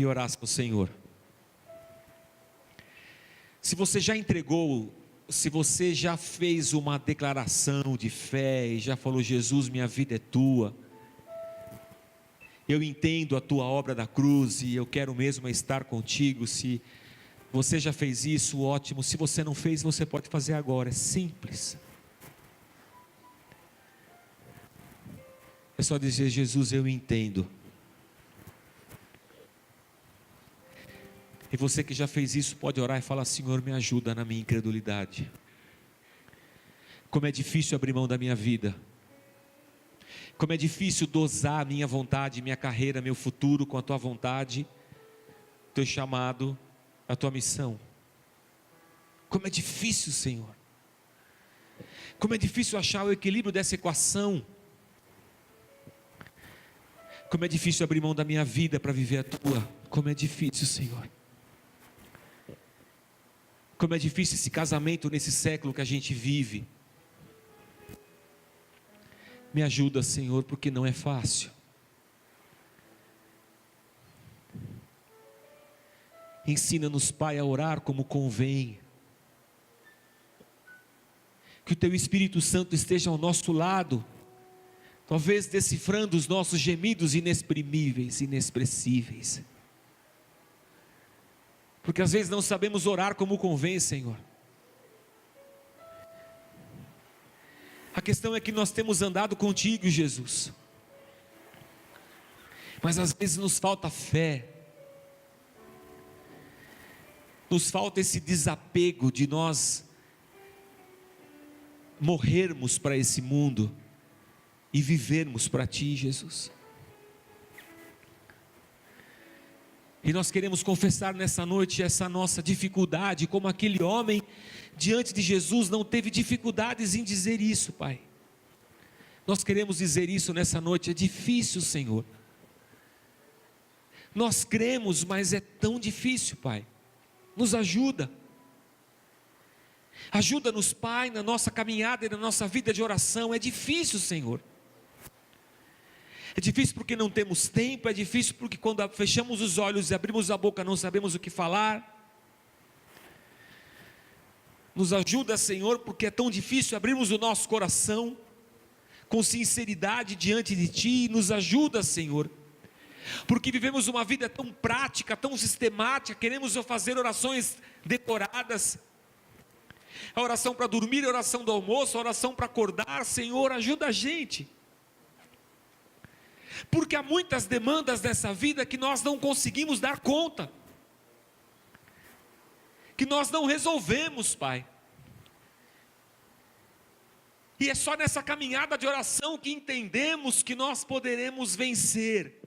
orasse ao Senhor. Se você já entregou, se você já fez uma declaração de fé e já falou: Jesus, minha vida é tua, eu entendo a tua obra da cruz e eu quero mesmo estar contigo. Se você já fez isso, ótimo. Se você não fez, você pode fazer agora, é simples. É só dizer: Jesus, eu entendo. E você que já fez isso pode orar e falar: Senhor, me ajuda na minha incredulidade. Como é difícil abrir mão da minha vida. Como é difícil dosar a minha vontade, minha carreira, meu futuro com a tua vontade, teu chamado, a tua missão. Como é difícil, Senhor. Como é difícil achar o equilíbrio dessa equação. Como é difícil abrir mão da minha vida para viver a tua. Como é difícil, Senhor. Como é difícil esse casamento nesse século que a gente vive. Me ajuda, Senhor, porque não é fácil. Ensina-nos, Pai, a orar como convém. Que o Teu Espírito Santo esteja ao nosso lado, talvez decifrando os nossos gemidos inexprimíveis, inexpressíveis. Porque às vezes não sabemos orar como convém, Senhor. A questão é que nós temos andado contigo, Jesus, mas às vezes nos falta fé, nos falta esse desapego de nós morrermos para esse mundo e vivermos para Ti, Jesus. E nós queremos confessar nessa noite essa nossa dificuldade, como aquele homem diante de Jesus não teve dificuldades em dizer isso, Pai. Nós queremos dizer isso nessa noite: é difícil, Senhor. Nós cremos, mas é tão difícil, Pai. Nos ajuda. Ajuda-nos, Pai, na nossa caminhada e na nossa vida de oração. É difícil, Senhor. É difícil porque não temos tempo, é difícil porque quando fechamos os olhos e abrimos a boca não sabemos o que falar. Nos ajuda, Senhor, porque é tão difícil abrirmos o nosso coração com sinceridade diante de Ti. Nos ajuda, Senhor, porque vivemos uma vida tão prática, tão sistemática, queremos fazer orações decoradas, a oração para dormir, a oração do almoço, a oração para acordar. Senhor, ajuda a gente, porque há muitas demandas dessa vida que nós não conseguimos dar conta, que nós não resolvemos, Pai. E é só nessa caminhada de oração que entendemos que nós poderemos vencer.